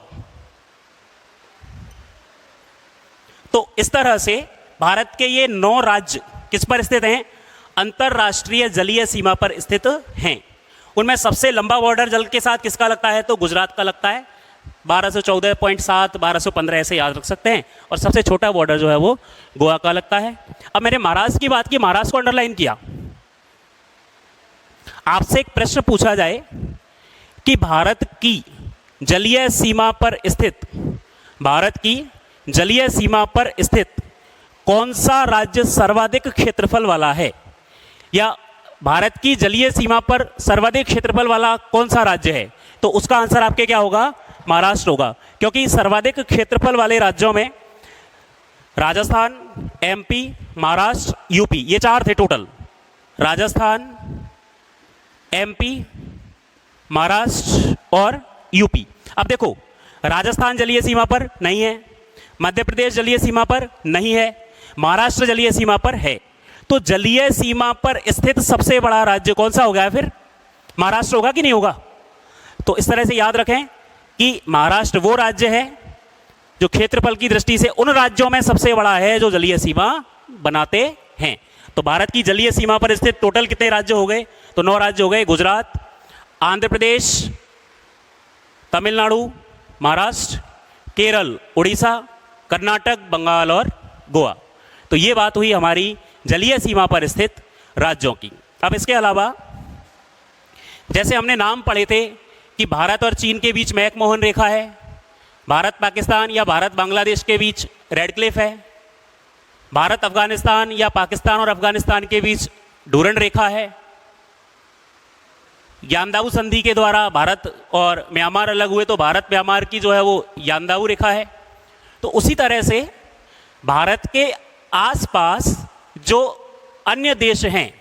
तो इस तरह से भारत के ये 9 राज्य किस पर स्थित हैं? अंतर्राष्ट्रीय जलीय सीमा पर स्थित हैं। उनमें सबसे लंबा बॉर्डर जल के साथ किसका लगता है? तो गुजरात का लगता है, 1214.7, 1215 ऐसे याद रख सकते हैं। और सबसे छोटा बॉर्डर जो है वो गोवा का लगता है। अब मैंने महाराष्ट्र की बात की, महाराष्ट्र को अंडरलाइन किया। आपसे एक प्रश्न पूछा जाए कि भारत की जलीय सीमा पर स्थित, भारत की जलीय सीमा पर स्थित कौन सा राज्य सर्वाधिक क्षेत्रफल वाला है, या भारत की जलीय सीमा पर सर्वाधिक क्षेत्रफल वाला कौन सा राज्य है, तो उसका आंसर आपके क्या होगा? महाराष्ट्र होगा। क्योंकि सर्वाधिक क्षेत्रफल वाले राज्यों में राजस्थान, एमपी, महाराष्ट्र, यूपी, ये 4 थे टोटल। राजस्थान, एमपी, महाराष्ट्र और यूपी। अब देखो, राजस्थान जलीय सीमा पर नहीं है, मध्य प्रदेश जलीय सीमा पर नहीं है, महाराष्ट्र जलीय सीमा पर है। तो जलीय सीमा पर स्थित सबसे बड़ा राज्य कौन सा हो गया फिर? महाराष्ट्र होगा कि नहीं होगा? तो इस तरह से याद रखें कि महाराष्ट्र वो राज्य है जो क्षेत्रफल की दृष्टि से उन राज्यों में सबसे बड़ा है जो जलीय सीमा बनाते हैं। तो भारत की जलीय सीमा पर स्थित टोटल कितने राज्य हो गए? तो 9 राज्य हो गए। गुजरात, आंध्र प्रदेश, तमिलनाडु, महाराष्ट्र, केरल, उड़ीसा, कर्नाटक, बंगाल और गोवा। तो ये बात हुई हमारी जलीय सीमा पर स्थित राज्यों की। अब इसके अलावा जैसे हमने नाम पढ़े थे कि भारत और चीन के बीच मैकमोहन रेखा है, भारत पाकिस्तान या भारत बांग्लादेश के बीच रेडक्लिफ है, भारत अफगानिस्तान या पाकिस्तान और अफगानिस्तान के बीच डूरन रेखा है, यानदाबू संधि के द्वारा भारत और म्यांमार अलग हुए तो भारत म्यांमार की जो है वो यानदाबू रेखा है। तो उसी तरह से भारत के आसपास जो अन्य देश हैं,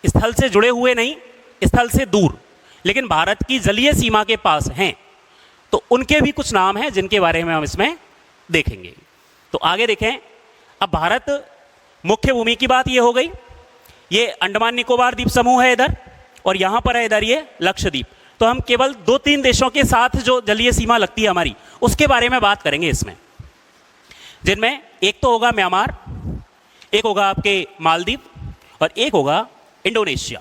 स्थल से जुड़े हुए नहीं, स्थल से दूर, लेकिन भारत की जलीय सीमा के पास हैं, तो उनके भी कुछ नाम हैं जिनके बारे में हम इसमें देखेंगे। तो आगे देखें। अब भारत मुख्य भूमि की बात ये हो गई, ये अंडमान निकोबार द्वीप समूह है इधर, और यहाँ पर है इधर ये लक्षद्वीप। तो हम केवल 2-3 देशों के साथ जो जलीय सीमा लगती है हमारी, उसके बारे में बात करेंगे इसमें, जिनमें एक तो होगा म्यांमार, एक होगा आपके मालदीव और एक होगा इंडोनेशिया।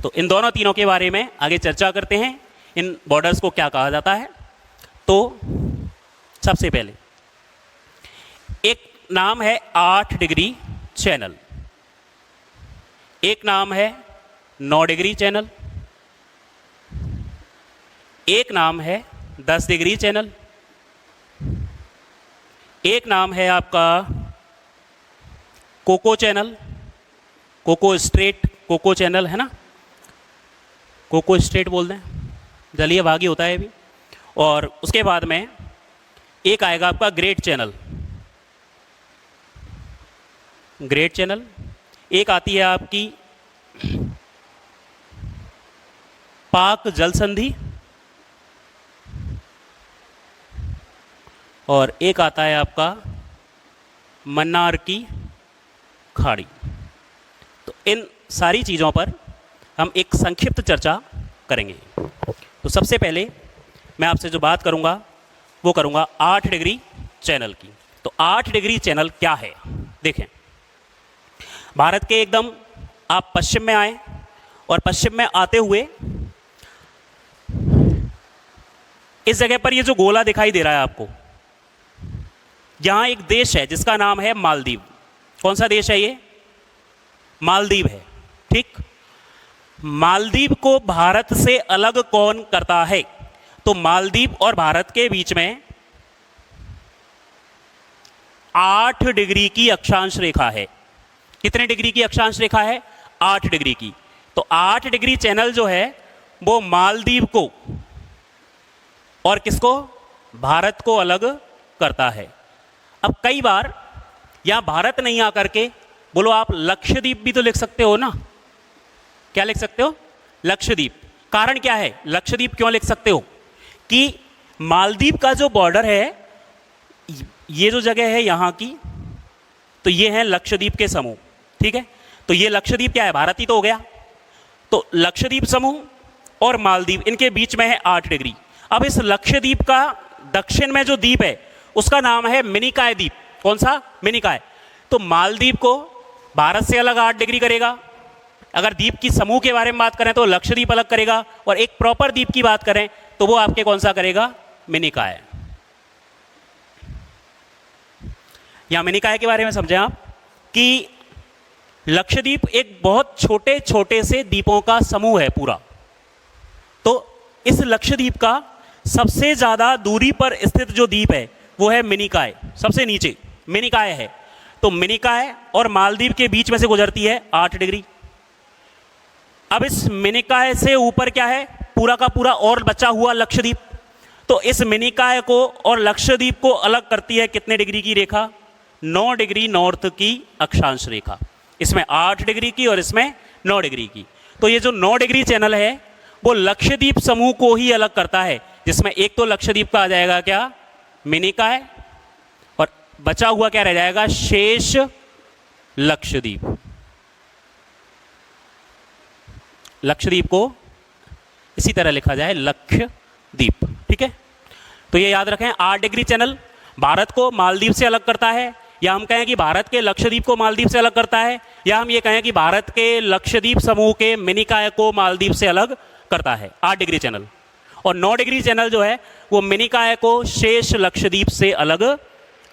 तो इन दोनों तीनों के बारे में आगे चर्चा करते हैं, इन बॉर्डर्स को क्या कहा जाता है। तो सबसे पहले एक नाम है 8 डिग्री चैनल, एक नाम है 9 डिग्री चैनल, एक नाम है 10 डिग्री चैनल, एक नाम है आपका Coco channel, Coco strait, Coco channel है ना, कोको स्ट्रेट बोल दें, जलीय भाग ही होता है भी। और उसके बाद में एक आएगा आपका ग्रेट चैनल, ग्रेट चैनल। एक आती है आपकी पाक जल संधि, और एक आता है आपका मन्नार की खाड़ी। तो इन सारी चीज़ों पर हम एक संक्षिप्त चर्चा करेंगे। तो सबसे पहले मैं आपसे जो बात करूंगा वो करूंगा 8 डिग्री चैनल की। तो 8 डिग्री चैनल क्या है? देखें, भारत के एकदम आप पश्चिम में आए और पश्चिम में आते हुए इस जगह पर ये जो गोला दिखाई दे रहा है आपको, यहां एक देश है जिसका नाम है मालदीव। कौन सा देश है ये? मालदीव है, ठीक। मालदीव को भारत से अलग कौन करता है? तो मालदीव और भारत के बीच में 8 डिग्री की अक्षांश रेखा है। कितने डिग्री की अक्षांश रेखा है? 8 डिग्री की। तो 8 डिग्री चैनल जो है वो मालदीव को और किसको? भारत को अलग करता है। अब कई बार यहां भारत नहीं आकर के बोलो आप लक्षद्वीप भी तो लिख सकते हो ना। क्या लिख सकते हो? लक्षद्वीप। कारण क्या है? लक्षद्वीप क्यों लिख सकते हो? कि मालदीव का जो बॉर्डर है, ये जो जगह है यहां की, तो ये है लक्षद्वीप के समूह। ठीक है, तो ये लक्षद्वीप क्या है? भारत ही तो हो गया। तो लक्षद्वीप समूह और मालदीव, इनके बीच में है 8 डिग्री। अब इस लक्षद्वीप का दक्षिण में जो द्वीप है उसका नाम है मिनिकॉय द्वीप। कौन सा? मिनिकॉय। तो मालदीव को भारत से अलग 8 डिग्री करेगा। अगर द्वीप की समूह के बारे में बात करें तो लक्षद्वीप अलग करेगा, और एक प्रॉपर द्वीप की बात करें तो वो आपके कौन सा करेगा? मिनिकॉय। यहां मिनिकॉय के बारे में समझें आप कि लक्षद्वीप एक बहुत छोटे छोटे से द्वीपों का समूह है पूरा। तो इस लक्षद्वीप का सबसे ज्यादा दूरी पर स्थित जो द्वीप है वो है मिनिकॉय। सबसे नीचे मिनिकॉय है। तो मिनिकॉय और मालदीव के बीच में से गुजरती है 8 डिग्री। अब इस मिनिकॉय से ऊपर क्या है? पूरा का पूरा और बचा हुआ लक्षद्वीप। तो इस मिनिकॉय को और लक्षद्वीप को अलग करती है कितने डिग्री की रेखा? 9 डिग्री नॉर्थ की अक्षांश रेखा। इसमें 8 डिग्री की और इसमें 9 डिग्री की। तो ये जो 9 डिग्री चैनल है वो लक्षद्वीप समूह को ही अलग करता है, जिसमें एक तो लक्षद्वीप का आ जाएगा क्या? मिनिकॉय, और बचा हुआ क्या रह जाएगा? शेष लक्षद्वीप। लक्षद्वीप को इसी तरह लिखा जाए, लक्षद्वीप। ठीक है, तो ये याद रखें। 8 डिग्री चैनल भारत को मालदीव से अलग करता है, या हम कहें कि भारत के लक्षद्वीप को मालदीव से अलग करता है, या हम ये कहें कि भारत के लक्षद्वीप समूह के मिनिकॉय को मालदीव से अलग करता है। 8 डिग्री चैनल। और 9 डिग्री चैनल जो है वो मिनिकॉय को शेष लक्षद्वीप से अलग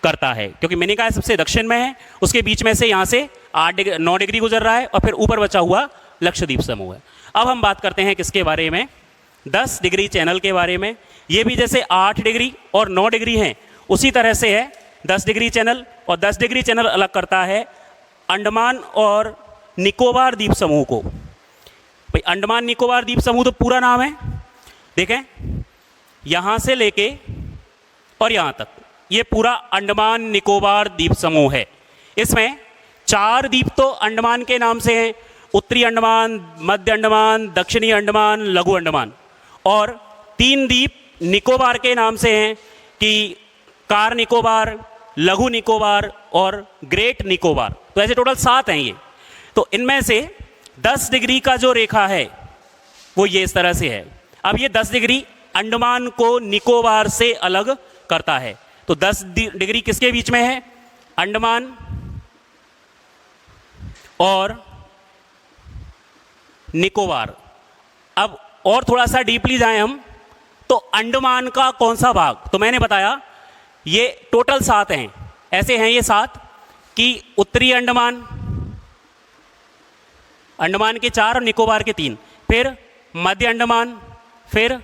करता है, क्योंकि मिनिकॉय सबसे दक्षिण में है, उसके बीच में से यहाँ से 9 डिग्री गुजर रहा है, और फिर ऊपर बचा हुआ लक्षद्वीप समूह है। अब हम बात करते हैं किसके बारे में? 10 डिग्री चैनल के बारे में। ये भी जैसे 8 डिग्री और 9 डिग्री हैं उसी तरह से है 10 डिग्री चैनल। और 10 डिग्री चैनल अलग करता है अंडमान और निकोबार द्वीप समूह को। भाई अंडमान निकोबार द्वीप समूह तो पूरा नाम है, देखें यहां से लेके और यहां तक ये पूरा अंडमान निकोबार द्वीप समूह है। इसमें 4 द्वीप तो अंडमान के नाम से हैं, उत्तरी अंडमान, मध्य अंडमान, दक्षिणी अंडमान, लघु अंडमान, और 3 द्वीप निकोबार के नाम से हैं कि कार निकोबार, लघु निकोबार और ग्रेट निकोबार। तो ऐसे टोटल 7 हैं ये। तो इनमें से 10 डिग्री का जो रेखा है वो ये इस तरह से है। अब ये 10 डिग्री अंडमान को निकोबार से अलग करता है। तो 10 डिग्री किसके बीच में है? अंडमान और निकोबार। अब और थोड़ा सा डीपली जाएं हम तो अंडमान का कौन सा भाग? तो मैंने बताया ये टोटल 7 हैं। ऐसे हैं ये 7 कि उत्तरी अंडमान, अंडमान के 4 और निकोबार के 3, फिर मध्य अंडमान, फिर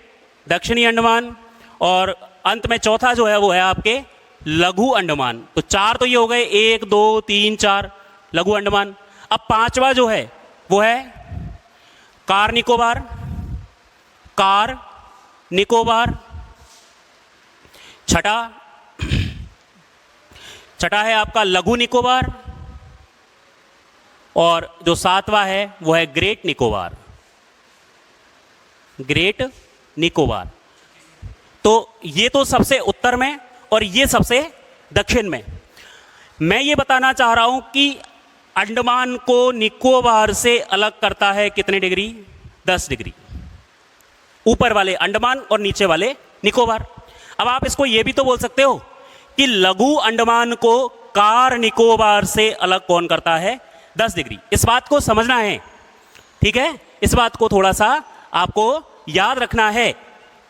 दक्षिणी अंडमान, और अंत में चौथा जो है वो है आपके लघु अंडमान। तो 4 तो ये हो गए, 1 2 3 4 लघु अंडमान। अब 5वां जो है वो है कार निकोबार, कार निकोबार। छठा है आपका लघु निकोबार, और जो 7वां है वो है ग्रेट निकोबार। ग्रेट निकोबार। तो ये तो सबसे उत्तर में और ये सबसे दक्षिण में। मैं ये बताना चाह रहा हूं कि अंडमान को निकोबार से अलग करता है कितने डिग्री? 10 डिग्री। ऊपर वाले अंडमान और नीचे वाले निकोबार। अब आप इसको ये भी तो बोल सकते हो कि लघु अंडमान को कार निकोबार से अलग कौन करता है? 10 डिग्री। इस बात को समझना है, ठीक है? इस बात को थोड़ा सा आपको याद रखना है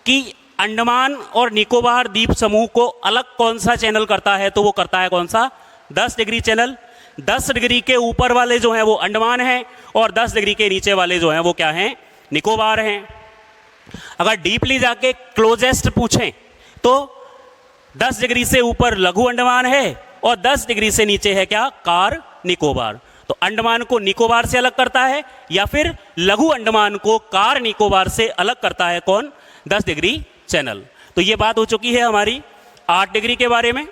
कि अंडमान और निकोबार द्वीप समूह को अलग कौन सा चैनल करता है? तो वो करता है कौन सा? 10 डिग्री चैनल। 10 डिग्री के ऊपर वाले जो हैं वो अंडमान हैं, और 10 डिग्री के नीचे वाले जो हैं वो क्या हैं? निकोबार हैं। अगर डीपली जाके क्लोजेस्ट पूछें तो 10 डिग्री से ऊपर लघु अंडमान है, और 10 डिग्री से नीचे है क्या, कार निकोबार। तो अंडमान को निकोबार से अलग करता है या फिर लघु अंडमान को कार निकोबार से अलग करता है कौन, 10 डिग्री चैनल। तो ये बात हो चुकी है हमारी 8 डिग्री के बारे में,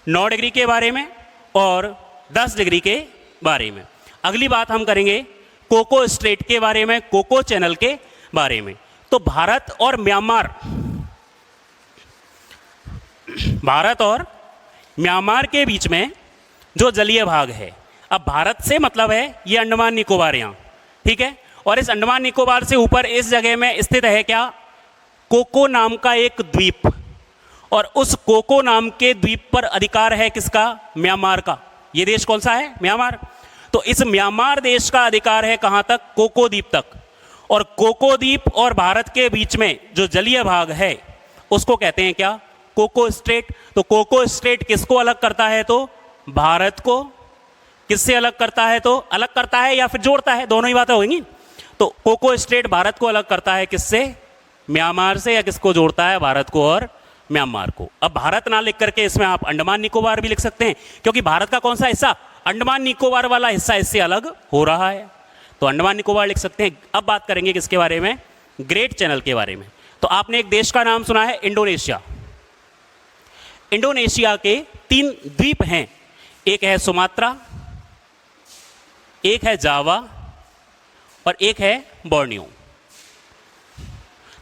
9 डिग्री के बारे में और 10 डिग्री के बारे में। अगली बात हम करेंगे कोको स्ट्रेट के बारे में, कोको चैनल के बारे में। तो भारत और म्यांमार के बीच में जो जलीय भाग है, अब भारत से मतलब है ये अंडमान निकोबार यहाँ, ठीक है। और इस अंडमान निकोबार से ऊपर इस जगह में स्थित है क्या, कोको नाम का एक द्वीप, और उस कोको नाम के द्वीप पर अधिकार है किसका, म्यांमार का। ये देश कौन सा है, म्यांमार। तो इस म्यांमार देश का अधिकार है कहां तक, कोको द्वीप तक। और कोको द्वीप और भारत के बीच में जो जलीय भाग है उसको कहते हैं क्या, कोको स्ट्रेट। तो कोको स्ट्रेट किसको अलग करता है, तो भारत को किससे अलग करता है, तो अलग करता है या फिर जोड़ता है, दोनों ही बातें होंगी। तो कोको स्ट्रेट भारत को अलग करता है किससे, म्यांमार से, या किसको जोड़ता है, भारत को और म्यांमार को। अब भारत ना लिख करके इसमें आप अंडमान निकोबार भी लिख सकते हैं, क्योंकि भारत का कौन सा हिस्सा, अंडमान निकोबार वाला हिस्सा इससे अलग हो रहा है, तो अंडमान निकोबार लिख सकते हैं। अब बात करेंगे किसके बारे में, ग्रेट चैनल के बारे में। तो आपने एक देश का नाम सुना है, इंडोनेशिया। इंडोनेशिया के 3 द्वीप हैं, एक है सुमात्रा, एक है जावा और एक है बोर्नियो।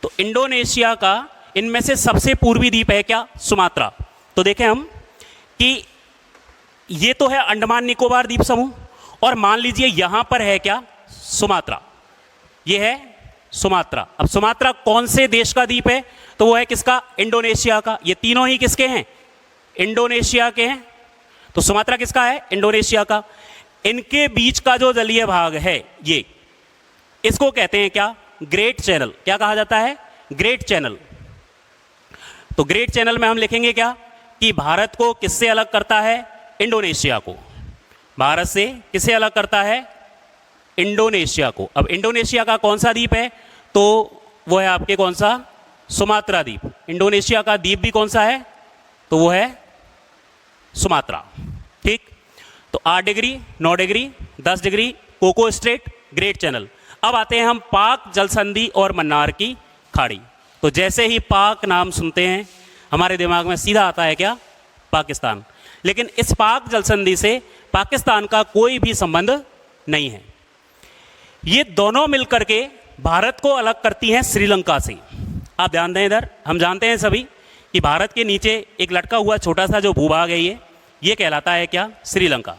तो इंडोनेशिया का इनमें से सबसे पूर्वी द्वीप है क्या, सुमात्रा। तो देखें हम कि ये तो है अंडमान निकोबार द्वीप समूह, और मान लीजिए यहां पर है क्या, सुमात्रा, ये है सुमात्रा। अब सुमात्रा कौन से देश का द्वीप है, तो वो है किसका, इंडोनेशिया का। ये तीनों ही किसके हैं, इंडोनेशिया के हैं। तो सुमात्रा किसका है, इंडोनेशिया का। इनके बीच का जो जलीय भाग है ये, इसको कहते हैं क्या, ग्रेट चैनल। क्या कहा जाता है, ग्रेट चैनल। तो ग्रेट चैनल में हम लिखेंगे क्या, कि भारत को किससे अलग करता है, इंडोनेशिया को। भारत से किसे अलग करता है, इंडोनेशिया को। अब इंडोनेशिया का कौन सा द्वीप है, तो वो है आपके कौन सा, सुमात्रा द्वीप। इंडोनेशिया का द्वीप भी कौन सा है, तो वो है सुमात्रा, ठीक। तो 8 degree, 9 degree, 10 degree, Coco strait, Great Channel. अब आते हैं हम पाक जल संधि और मन्नार की खाड़ी। तो जैसे ही पाक नाम सुनते हैं हमारे दिमाग में सीधा आता है क्या, पाकिस्तान। लेकिन इस पाक जल संधि से पाकिस्तान का कोई भी संबंध नहीं है। ये दोनों मिलकर के भारत को अलग करती हैं श्रीलंका से। आप ध्यान दें इधर, हम जानते हैं सभी कि भारत के नीचे एक लटका हुआ छोटा सा जो भूभाग है ये कहलाता है क्या, श्रीलंका।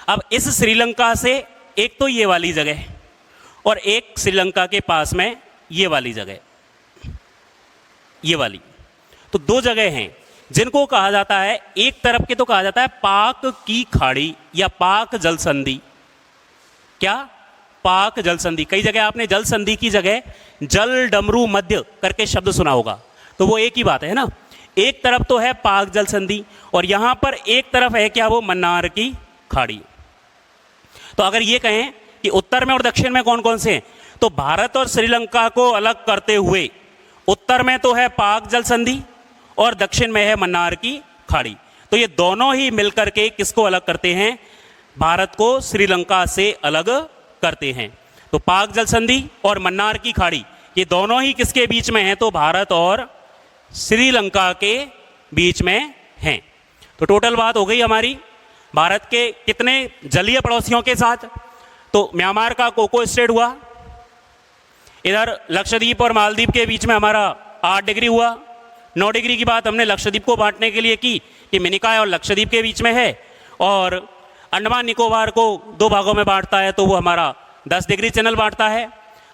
अब इस श्रीलंका से एक तो ये वाली जगह और एक श्रीलंका के पास में ये वाली जगह, ये वाली, तो 2 जगह हैं जिनको कहा जाता है, एक तरफ के तो कहा जाता है पाक की खाड़ी या पाक जल संधि। क्या, पाक जल संधि। कई जगह आपने जल संधि की जगह जल डमरू मध्य करके शब्द सुना होगा, तो वो एक ही बात है ना। एक तरफ तो है पाक जल संधि और यहां पर एक तरफ है क्या, वो मन्नार की खाड़ी। तो अगर ये कहें कि उत्तर में और दक्षिण में कौन कौन से हैं, तो भारत और श्रीलंका को अलग करते हुए उत्तर में तो है पाक जल संधि और दक्षिण में है मन्नार की खाड़ी। तो ये दोनों ही मिलकर के किसको अलग करते हैं, भारत को श्रीलंका से अलग करते हैं। तो पाक जल संधि और मन्नार की खाड़ी ये दोनों ही किसके बीच में हैं, तो भारत और श्रीलंका के बीच में हैं। तो टोटल बात हो गई हमारी भारत के कितने जलीय पड़ोसियों के साथ। तो म्यांमार का कोको स्ट्रेट हुआ, इधर लक्षद्वीप और मालदीव के बीच में हमारा 8 डिग्री हुआ। 9 डिग्री की बात हमने लक्षद्वीप को बांटने के लिए की कि मिनिकॉय और लक्षद्वीप के बीच में है, और अंडमान निकोबार को 2 भागों में बांटता है, तो वो हमारा 10 डिग्री चैनल बांटता है।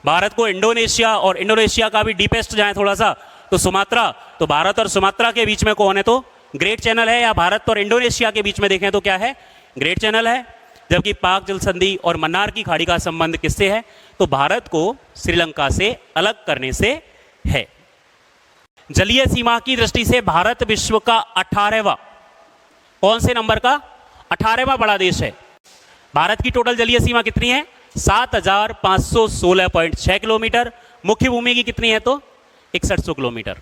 भारत को इंडोनेशिया, और इंडोनेशिया का भी डीपेस्ट जाए थोड़ा सा तो सुमात्रा, तो भारत और सुमात्रा के बीच में कौन है, तो ग्रेट चैनल है, या भारत और इंडोनेशिया के बीच में देखें तो क्या है, ग्रेट चैनल है। जबकि पाक जल संधि और मन्नार की खाड़ी का संबंध किससे है, तो भारत को श्रीलंका से अलग करने से है। जलीय सीमा की दृष्टि से भारत विश्व का 18वां, कौन से नंबर का, 18वां बड़ा देश है। भारत की टोटल जलीय सीमा कितनी है, 7516.6 किलोमीटर। मुख्य भूमि की कितनी है, तो 6100 किलोमीटर।